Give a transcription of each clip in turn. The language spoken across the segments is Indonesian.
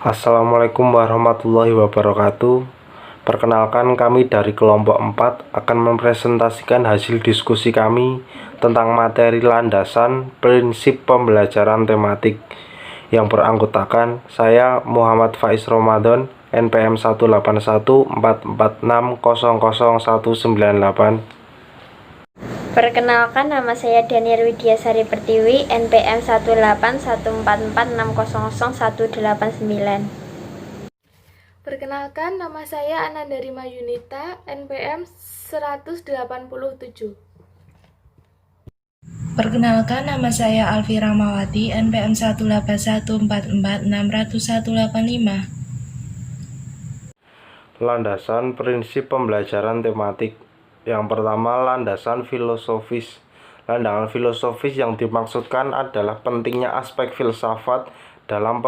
Assalamualaikum warahmatullahi wabarakatuh. Perkenalkan, kami dari kelompok 4 akan mempresentasikan hasil diskusi kami tentang materi landasan prinsip pembelajaran tematik yang beranggotakan saya Muhammad Faiz Ramadan, NPM 18144600198. Perkenalkan, nama saya Daniel Widiasari Pertiwi, NPM 18144600189. Perkenalkan, nama saya Anandari Mayunita, NPM 187. Perkenalkan, nama saya Alfi Ramawati, NPM 18144600185. Landasan prinsip pembelajaran tematik. Yang pertama, landasan filosofis. Landasan filosofis yang dimaksudkan adalah pentingnya aspek filsafat dalam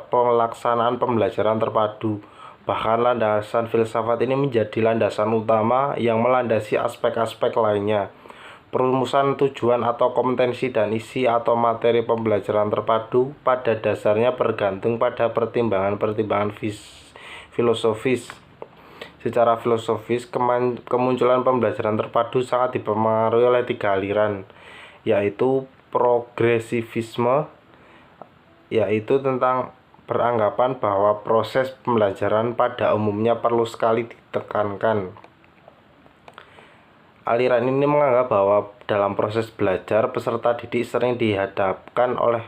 pelaksanaan pembelajaran terpadu. Bahkan landasan filsafat ini menjadi landasan utama yang melandasi aspek-aspek lainnya. Perumusan tujuan atau kompetensi dan isi atau materi pembelajaran terpadu pada dasarnya bergantung pada pertimbangan-pertimbangan filosofis. Secara filosofis, kemunculan pembelajaran terpadu sangat dipengaruhi oleh 3 aliran, yaitu progresivisme, yaitu tentang beranggapan bahwa proses pembelajaran pada umumnya perlu sekali ditekankan. Aliran ini menganggap bahwa dalam proses belajar, peserta didik sering dihadapkan oleh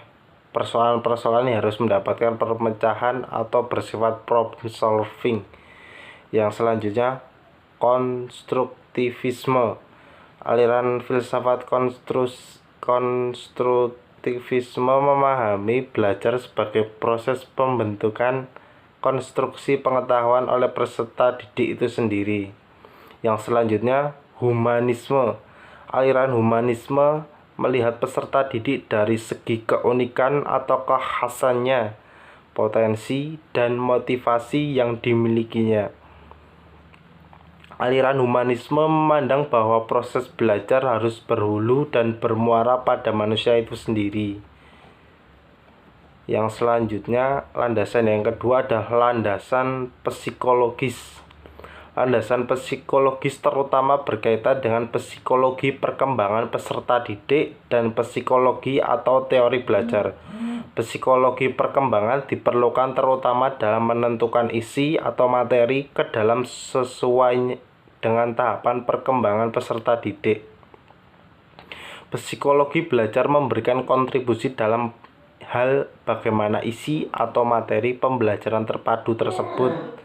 persoalan-persoalan yang harus mendapatkan pemecahan atau bersifat problem solving. Yang selanjutnya, konstruktivisme. Aliran filsafat konstruktivisme memahami belajar sebagai proses pembentukan konstruksi pengetahuan oleh peserta didik itu sendiri. Yang selanjutnya, humanisme. Aliran humanisme melihat peserta didik dari segi keunikan atau kekhasannya, potensi, dan motivasi yang dimilikinya. Aliran humanisme memandang bahwa proses belajar harus berhulu dan bermuara pada manusia itu sendiri. Yang selanjutnya, landasan yang kedua adalah landasan psikologis. Landasan psikologis terutama berkaitan dengan psikologi perkembangan peserta didik dan psikologi atau teori belajar. Psikologi perkembangan diperlukan terutama dalam menentukan isi atau materi ke dalam sesuai dengan tahapan perkembangan peserta didik. Psikologi belajar memberikan kontribusi dalam hal bagaimana isi atau materi pembelajaran terpadu tersebut.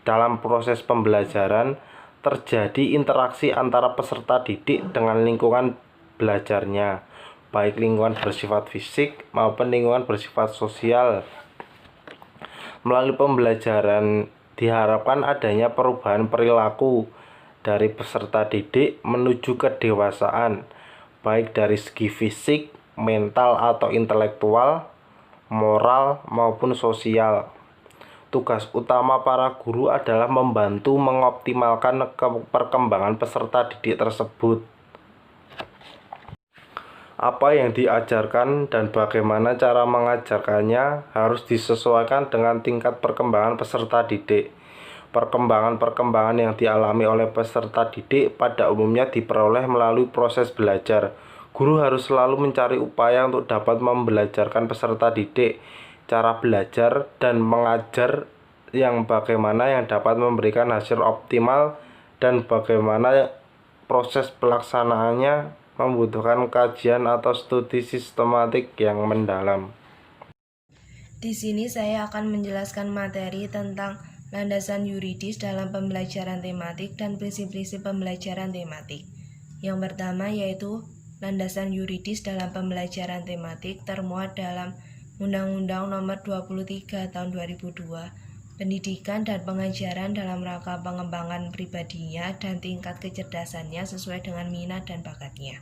Dalam proses pembelajaran, terjadi interaksi antara peserta didik dengan lingkungan belajarnya, baik lingkungan bersifat fisik maupun lingkungan bersifat sosial. Melalui pembelajaran diharapkan adanya perubahan perilaku dari peserta didik menuju kedewasaan, baik dari segi fisik, mental atau intelektual, moral maupun sosial. Tugas utama para guru adalah membantu mengoptimalkan perkembangan peserta didik tersebut. Apa yang diajarkan dan bagaimana cara mengajarkannya harus disesuaikan dengan tingkat perkembangan peserta didik. Perkembangan-perkembangan yang dialami oleh peserta didik pada umumnya diperoleh melalui proses belajar. Guru harus selalu mencari upaya untuk dapat membelajarkan peserta didik cara belajar dan mengajar yang dapat memberikan hasil optimal, dan bagaimana proses pelaksanaannya membutuhkan kajian atau studi sistematik yang mendalam. Di sini saya akan menjelaskan materi tentang landasan yuridis dalam pembelajaran tematik dan prinsip-prinsip pembelajaran tematik. Yang pertama yaitu landasan yuridis dalam pembelajaran tematik termuat dalam Undang-Undang Nomor 23 Tahun 2002, pendidikan dan pengajaran dalam rangka pengembangan pribadinya dan tingkat kecerdasannya sesuai dengan minat dan bakatnya.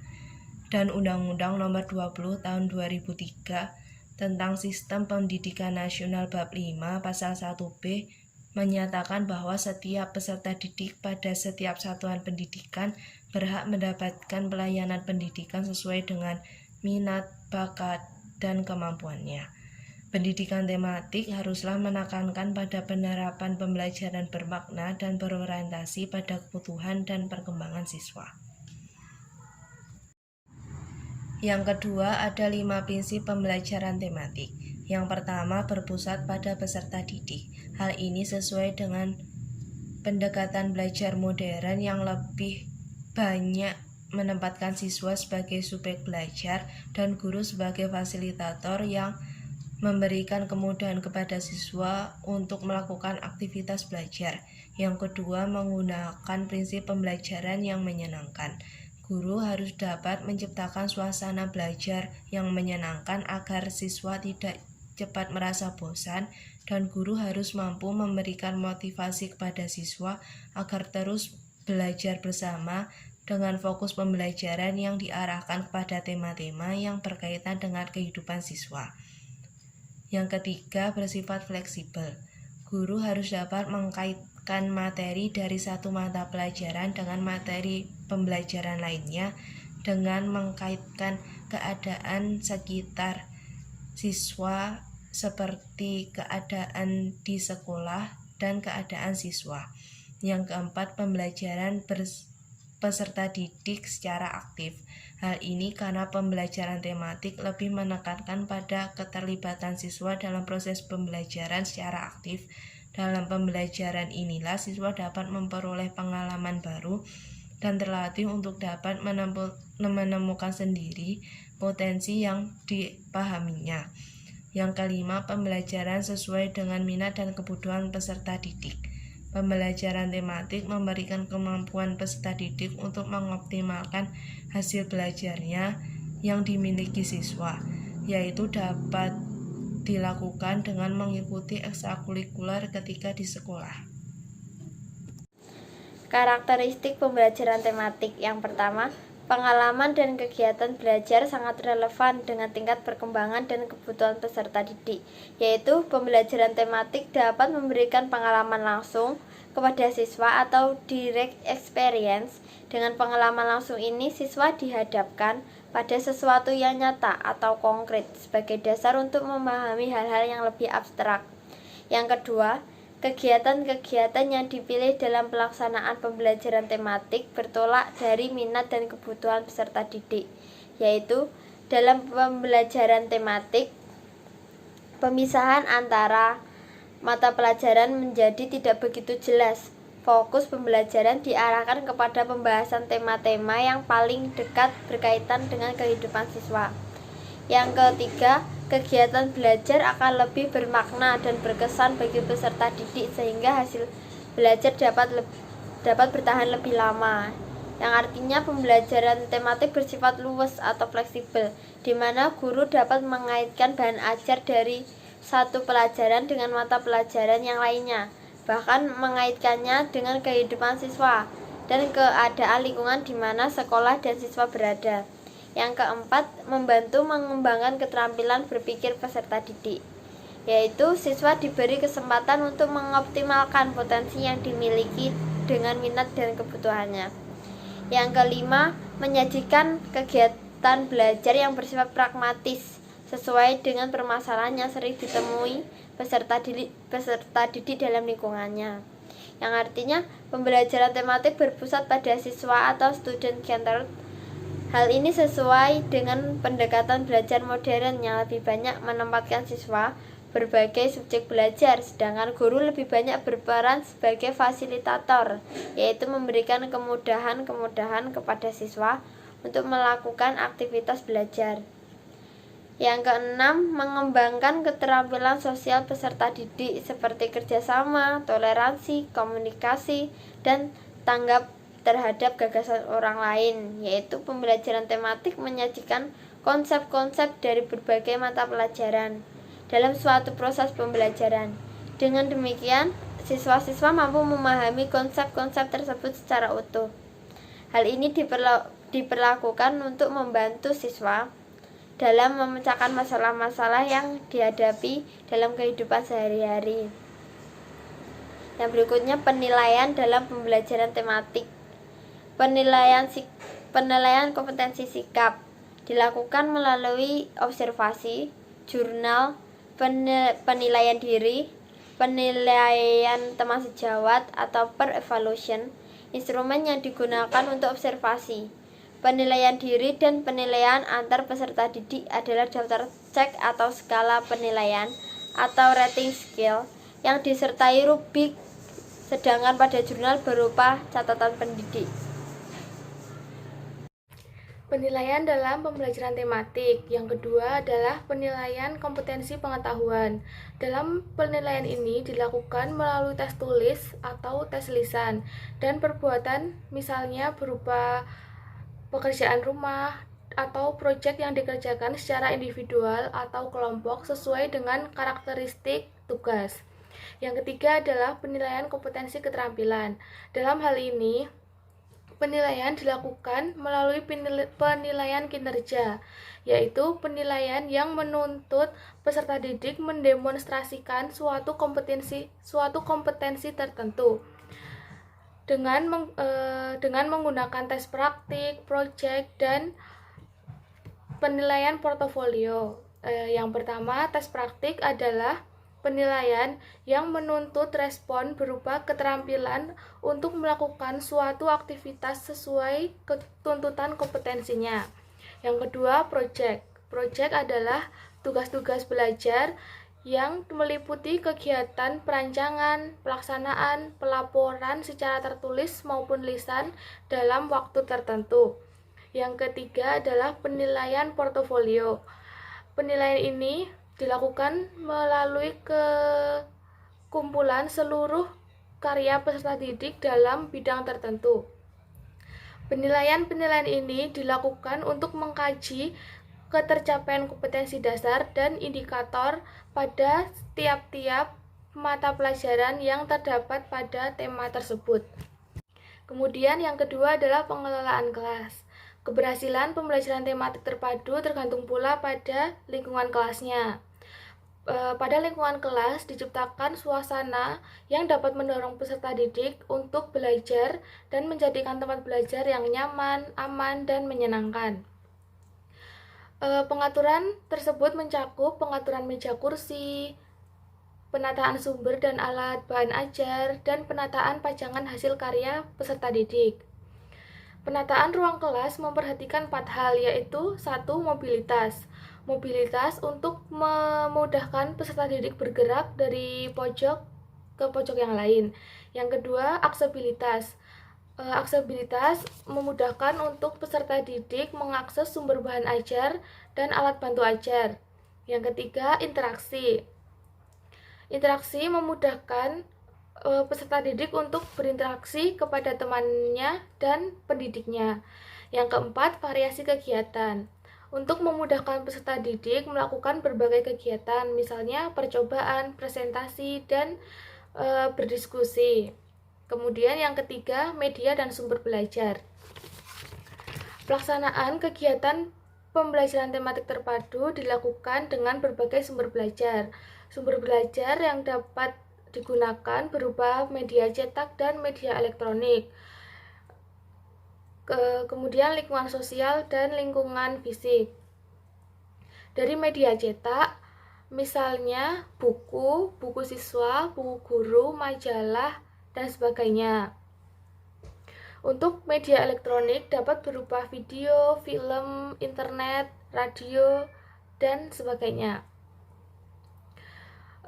Dan Undang-Undang Nomor 20 Tahun 2003 tentang Sistem Pendidikan Nasional Bab 5 Pasal 1B menyatakan bahwa setiap peserta didik pada setiap satuan pendidikan berhak mendapatkan pelayanan pendidikan sesuai dengan minat, bakat, dan kemampuannya. Pendidikan tematik haruslah menekankan pada penerapan pembelajaran bermakna dan berorientasi pada kebutuhan dan perkembangan siswa. Yang kedua, ada 5 prinsip pembelajaran tematik. Yang pertama, berpusat pada peserta didik. Hal ini sesuai dengan pendekatan belajar modern yang lebih banyak menempatkan siswa sebagai subjek belajar dan guru sebagai fasilitator yang memberikan kemudahan kepada siswa untuk melakukan aktivitas belajar. Yang kedua, menggunakan prinsip pembelajaran yang menyenangkan. Guru harus dapat menciptakan suasana belajar yang menyenangkan agar siswa tidak cepat merasa bosan, dan guru harus mampu memberikan motivasi kepada siswa agar terus belajar bersama dengan fokus pembelajaran yang diarahkan kepada tema-tema yang berkaitan dengan kehidupan siswa. Yang ketiga, bersifat fleksibel. Guru harus dapat mengkaitkan materi dari satu mata pelajaran dengan materi pembelajaran lainnya dengan mengkaitkan keadaan sekitar siswa seperti keadaan di sekolah dan keadaan siswa. Yang keempat, pembelajaran peserta didik secara aktif. Hal ini karena pembelajaran tematik lebih menekankan pada keterlibatan siswa dalam proses pembelajaran secara aktif. Dalam pembelajaran inilah siswa dapat memperoleh pengalaman baru dan terlatih untuk dapat menemukan sendiri potensi yang dipahaminya. Yang kelima, pembelajaran sesuai dengan minat dan kebutuhan peserta didik. Pembelajaran tematik memberikan kemampuan peserta didik untuk mengoptimalkan hasil belajarnya yang dimiliki siswa, yaitu dapat dilakukan dengan mengikuti ekstrakurikuler ketika di sekolah. Karakteristik pembelajaran tematik. Yang pertama, pengalaman dan kegiatan belajar sangat relevan dengan tingkat perkembangan dan kebutuhan peserta didik, yaitu pembelajaran tematik dapat memberikan pengalaman langsung kepada siswa atau direct experience. Dengan pengalaman langsung ini, siswa dihadapkan pada sesuatu yang nyata atau konkret sebagai dasar untuk memahami hal-hal yang lebih abstrak. Yang kedua, kegiatan-kegiatan yang dipilih dalam pelaksanaan pembelajaran tematik bertolak dari minat dan kebutuhan peserta didik, yaitu dalam pembelajaran tematik, pemisahan antara mata pelajaran menjadi tidak begitu jelas. Fokus pembelajaran diarahkan kepada pembahasan tema-tema yang paling dekat berkaitan dengan kehidupan siswa. Yang ketiga, kegiatan belajar akan lebih bermakna dan berkesan bagi peserta didik sehingga hasil belajar dapat bertahan lebih lama. Yang artinya pembelajaran tematik bersifat luas atau fleksibel, di mana guru dapat mengaitkan bahan ajar dari satu pelajaran dengan mata pelajaran yang lainnya, bahkan mengaitkannya dengan kehidupan siswa dan keadaan lingkungan di mana sekolah dan siswa berada. Yang keempat, membantu mengembangkan keterampilan berpikir peserta didik, yaitu siswa diberi kesempatan untuk mengoptimalkan potensi yang dimiliki dengan minat dan kebutuhannya. Yang kelima, menyajikan kegiatan belajar yang bersifat pragmatis sesuai dengan permasalahan yang sering ditemui peserta didik dalam lingkungannya. Yang artinya, pembelajaran tematik berpusat pada siswa atau student-centered. Hal ini sesuai dengan pendekatan belajar modern yang lebih banyak menempatkan siswa berbagai subjek belajar, sedangkan guru lebih banyak berperan sebagai fasilitator, yaitu memberikan kemudahan-kemudahan kepada siswa untuk melakukan aktivitas belajar. Yang keenam, mengembangkan keterampilan sosial peserta didik seperti kerjasama, toleransi, komunikasi, dan tanggap terhadap gagasan orang lain, yaitu pembelajaran tematik menyajikan konsep-konsep dari berbagai mata pelajaran dalam suatu proses pembelajaran. Dengan demikian, siswa-siswa mampu memahami konsep-konsep tersebut secara utuh. Hal ini diperlakukan untuk membantu siswa dalam memecahkan masalah-masalah yang dihadapi dalam kehidupan sehari-hari. Yang berikutnya, penilaian dalam pembelajaran tematik. Penilaian kompetensi sikap dilakukan melalui observasi, jurnal, penilaian diri, penilaian teman sejawat atau peer evaluation, instrumen yang digunakan untuk observasi. Penilaian diri dan penilaian antar peserta didik adalah daftar cek atau skala penilaian atau rating scale yang disertai rubrik, sedangkan pada jurnal berupa catatan pendidik. Penilaian dalam pembelajaran tematik. Yang kedua adalah penilaian kompetensi pengetahuan. Dalam penilaian ini dilakukan melalui tes tulis atau tes lisan dan perbuatan, misalnya berupa pekerjaan rumah atau proyek yang dikerjakan secara individual atau kelompok sesuai dengan karakteristik tugas. Yang ketiga adalah penilaian kompetensi keterampilan. Dalam hal ini, penilaian dilakukan melalui penilaian kinerja, yaitu penilaian yang menuntut peserta didik mendemonstrasikan suatu kompetensi tertentu dengan menggunakan tes praktik, proyek, dan penilaian portofolio. Yang pertama, tes praktik adalah penilaian yang menuntut respon berupa keterampilan untuk melakukan suatu aktivitas sesuai tuntutan kompetensinya. Yang kedua, proyek. Proyek adalah tugas-tugas belajar yang meliputi kegiatan perancangan, pelaksanaan, pelaporan secara tertulis maupun lisan dalam waktu tertentu. Yang ketiga adalah penilaian portofolio. Penilaian ini dilakukan melalui kekumpulan seluruh karya peserta didik dalam bidang tertentu. Penilaian ini dilakukan untuk mengkaji ketercapaian kompetensi dasar dan indikator pada tiap-tiap mata pelajaran yang terdapat pada tema tersebut. Kemudian yang kedua adalah pengelolaan kelas. Keberhasilan pembelajaran tematik terpadu tergantung pula pada lingkungan kelasnya. Pada lingkungan kelas diciptakan suasana yang dapat mendorong peserta didik untuk belajar dan menjadikan tempat belajar yang nyaman, aman, dan menyenangkan. Pengaturan tersebut mencakup pengaturan meja kursi, penataan sumber dan alat bahan ajar, dan penataan pajangan hasil karya peserta didik. Penataan ruang kelas memperhatikan 4 hal, yaitu 1. Mobilitas. Mobilitas untuk memudahkan peserta didik bergerak dari pojok ke pojok yang lain. Yang kedua, aksesibilitas. Aksesibilitas memudahkan untuk peserta didik mengakses sumber bahan ajar dan alat bantu ajar. Yang ketiga, interaksi. Interaksi memudahkan peserta didik untuk berinteraksi kepada temannya dan pendidiknya. Yang keempat, variasi kegiatan. Untuk memudahkan peserta didik melakukan berbagai kegiatan, misalnya percobaan, presentasi, dan berdiskusi. Kemudian yang ketiga, media dan sumber belajar. Pelaksanaan kegiatan pembelajaran tematik terpadu dilakukan dengan berbagai sumber belajar. Sumber belajar yang dapat digunakan berupa media cetak dan media elektronik. Kemudian lingkungan sosial dan lingkungan fisik. Dari media cetak, misalnya buku siswa, buku guru, majalah, dan sebagainya. Untuk media elektronik dapat berupa video, film, internet, radio, dan sebagainya.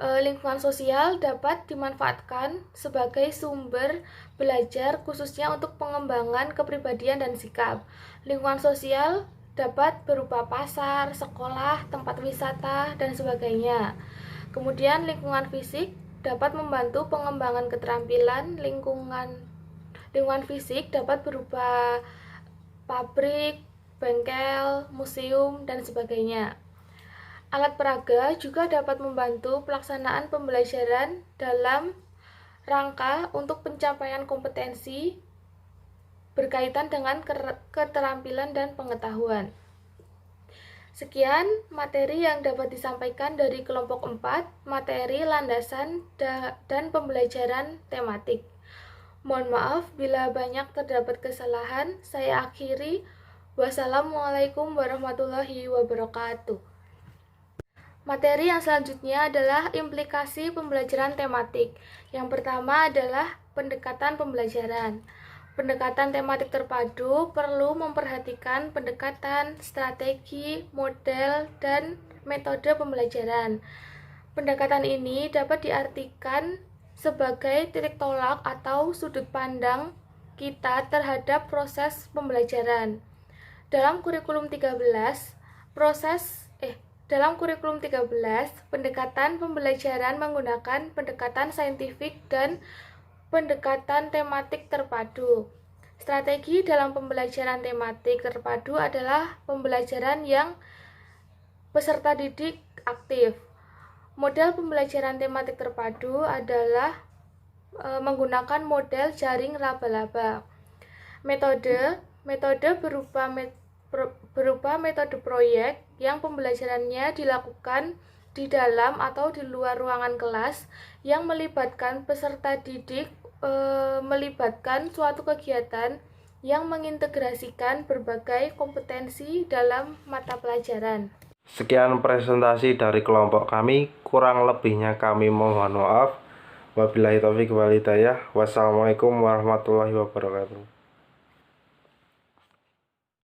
Lingkungan sosial dapat dimanfaatkan sebagai sumber belajar khususnya untuk pengembangan kepribadian dan sikap. Lingkungan sosial dapat berupa pasar, sekolah, tempat wisata, dan sebagainya. Kemudian lingkungan fisik dapat membantu pengembangan keterampilan. Lingkungan fisik dapat berupa pabrik, bengkel, museum, dan sebagainya. Alat peraga juga dapat membantu pelaksanaan pembelajaran dalam rangka untuk pencapaian kompetensi berkaitan dengan keterampilan dan pengetahuan. Sekian materi yang dapat disampaikan dari kelompok 4, materi landasan dan pembelajaran tematik. Mohon maaf bila banyak terdapat kesalahan. Saya akhiri. Wassalamualaikum warahmatullahi wabarakatuh. Materi yang selanjutnya adalah implikasi pembelajaran tematik. Yang pertama adalah pendekatan pembelajaran. Pendekatan tematik terpadu perlu memperhatikan pendekatan, strategi, model, dan metode pembelajaran. Pendekatan ini dapat diartikan sebagai titik tolak atau sudut pandang kita terhadap proses pembelajaran. Dalam kurikulum 13, pendekatan pembelajaran menggunakan pendekatan saintifik dan pendekatan tematik terpadu. Strategi dalam pembelajaran tematik terpadu adalah pembelajaran yang peserta didik aktif. Model pembelajaran tematik terpadu adalah menggunakan model jaring laba-laba. Metode berupa metode proyek yang pembelajarannya dilakukan di dalam atau di luar ruangan kelas yang melibatkan peserta didik, melibatkan suatu kegiatan yang mengintegrasikan berbagai kompetensi dalam mata pelajaran. Sekian presentasi dari kelompok kami, kurang lebihnya kami mohon maaf. Wabillahi taufiq wal hidayah. Wassalamualaikum warahmatullahi wabarakatuh.